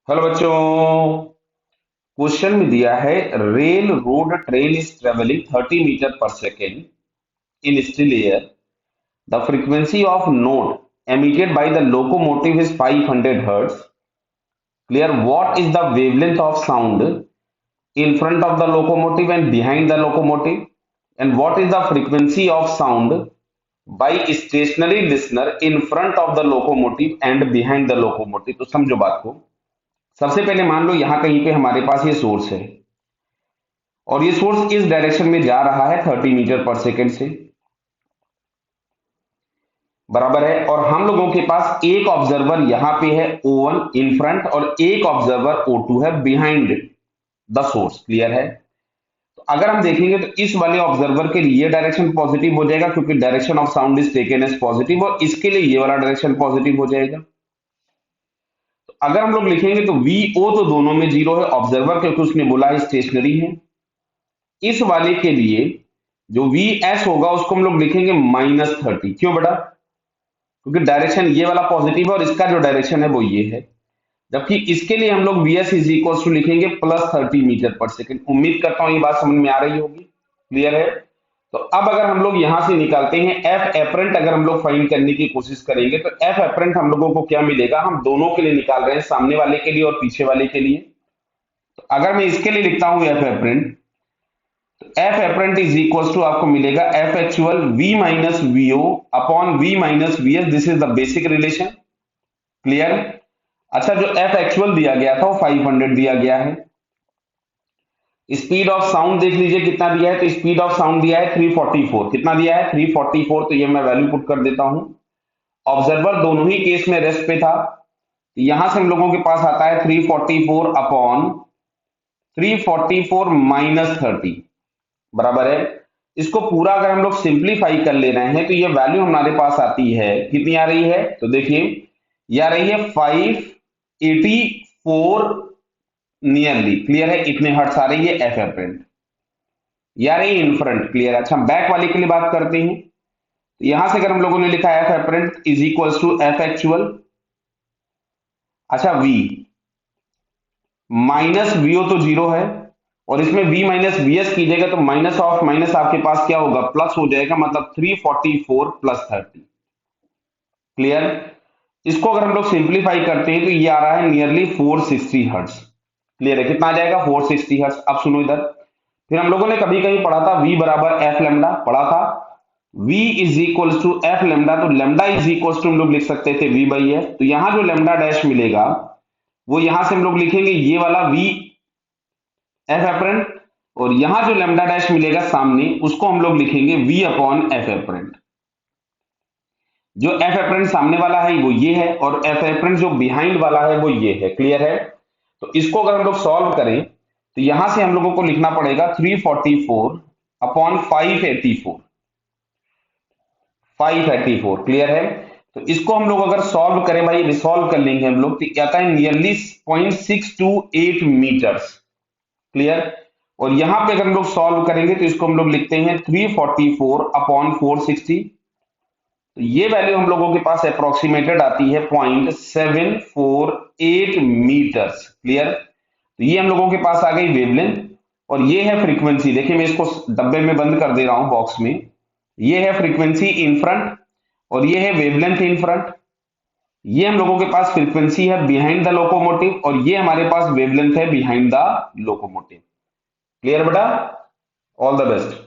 Hello बच्चों। Question में दिया है railroad train is travelling 30 metre per second in still air. The frequency of note emitted by the locomotive is 500 hertz. Clear, what is the wavelength of sound in front of the locomotive and behind the locomotive, and what is the frequency of sound by stationary listener in front of the locomotive and behind the locomotive। तो समझो बात को। सबसे पहले मान लो यहां कहीं पे हमारे पास ये सोर्स है और ये सोर्स इस डायरेक्शन में जा रहा है 30 मीटर पर सेकेंड से, बराबर है। और हम लोगों के पास एक ऑब्जर्वर यहां पे है O1 इन फ्रंट और एक ऑब्जर्वर O2 है बिहाइंड द सोर्स। क्लियर है। तो अगर हम देखेंगे तो इस वाले ऑब्जर्वर के लिए ये डायरेक्शन पॉजिटिव हो जाएगा क्योंकि direction of sound is taken as positive, और इसके लिए ये वाला डायरेक्शन पॉजिटिव हो जाएगा। तो अगर हम लोग लिखेंगे तो VO तो दोनों में जीरो है, ऑब्जर्वर क्योंकि उसने बोला है स्टेशनरी है। इस वाले के लिए जो VS होगा उसको हम लोग लिखेंगे -30। क्यों बेटा? क्योंकि डायरेक्शन ये वाला पॉजिटिव है और इसका जो डायरेक्शन है वो ये है। जबकि इसके लिए हम लोग VS इज इक्वल टू लिखेंगे +30 मीटर पर सेकेंड। उम्मीद करता हूं ये बात समझ में आ रही होगी। क्लियर है। तो अब अगर हम लोग यहां से निकालते हैं एफ एपरेंट, अगर हम लोग फाइंड करने की कोशिश करेंगे तो एफ एपरेंट हम लोगों को क्या मिलेगा? हम दोनों के लिए निकाल रहे हैं, सामने वाले के लिए और पीछे वाले के लिए। तो अगर मैं इसके लिए लिखता हूं f apparent, f apparent is equal to आपको मिलेगा f actual V minus VO upon V minus VS। This is the basic relation. Clear. अच्छा, जो एफ एक्चुअल दिया गया था वो 500 दिया गया है। स्पीड ऑफ साउंड देख लीजिए कितना दिया है। तो स्पीड ऑफ साउंड दिया है 344। कितना दिया है? 344। तो ये मैं वैल्यू पुट कर देता हूं। ऑब्जर्वर दोनों ही केस में रेस्ट पे था। यहां से हम लोगों के पास आता है 344 अपॉन 344 माइनस 30, बराबर है। इसको पूरा अगर हम लोग सिंप्लीफाई कर ले रहे हैं तो ये वैल्यू हमारे पास आती है, कितनी आ रही है? तो देखिए ये आ रही है 584 नियरली। क्लियर है। इतने हर्ट्स आ रही है एफ एपरेंट, ये आ रही है इन फ्रंट। क्लियर। अच्छा, बैक वाले के लिए बात करते हैं। तो यहां से अगर हम लोगों ने लिखा f apparent is equal to f actual, अच्छा V माइनस VO तो जीरो है और इसमें V माइनस VS कीजिएगा तो माइनस ऑफ माइनस आपके पास क्या होगा? प्लस हो जाएगा, मतलब 344 प्लस 30। क्लियर। इसको अगर हम लोग सिंप्लीफाई करते हैं तो ये आ रहा है नियरली 460 हर्ट्ज। क्लियर है। कितना आ जाएगा? 460 हर्ट्ज। अब सुनो इधर, फिर हम लोगों ने कभी कहीं पढ़ा था V बराबर एफ लेमडा, पढ़ा था। V is equal to f lambda, तो लेमडा इज इक्वल टू हम लोग लिख सकते थे V बाई एफ। तो यहां जो लेमडा डैश मिलेगा वो यहां से हम लोग लिखेंगे ये वाला V एफ एपरेंट, और यहां जो लेमडा डैश मिलेगा सामने उसको हम लोग लिखेंगे V अपॉन एफ एपरेंट। जो एफ एपरेंट सामने वाला है वो ये है और एफ एपरेंट जो बिहाइंड वाला है वो ये है। क्लियर है। तो इसको अगर हम लोग सॉल्व करें तो यहां से हम लोगों को लिखना पड़ेगा 344 अपॉन 584। 584। क्लियर है। तो इसको हम लोग अगर सॉल्व करें भाई, रिसॉल्व कर लेंगे हम लोग, तो आता है नियरली 0.628 मीटर्स। क्लियर। और यहां पे अगर हम लोग सॉल्व करेंगे तो इसको हम लोग लिखते हैं 344 अपॉन 460। तो ये वैल्यू हम लोगों के पास अप्रोक्सीमेटेड आती है 0.748 मीटर्स। क्लियर। तो ये हम लोगों के पास आ गई वेवलेंथ और ये है फ्रीक्वेंसी। देखिए मैं इसको डब्बे में बंद कर दे रहा हूं बॉक्स में। ये है फ्रीक्वेंसी इन फ्रंट और ये है वेवलेंथ इन फ्रंट। ये हम लोगों के पास फ्रीक्वेंसी है बिहाइंड द लोकोमोटिव और ये हमारे पास वेवलेंथ है बिहाइंड द लोकोमोटिव। क्लियर बेटा? All the best.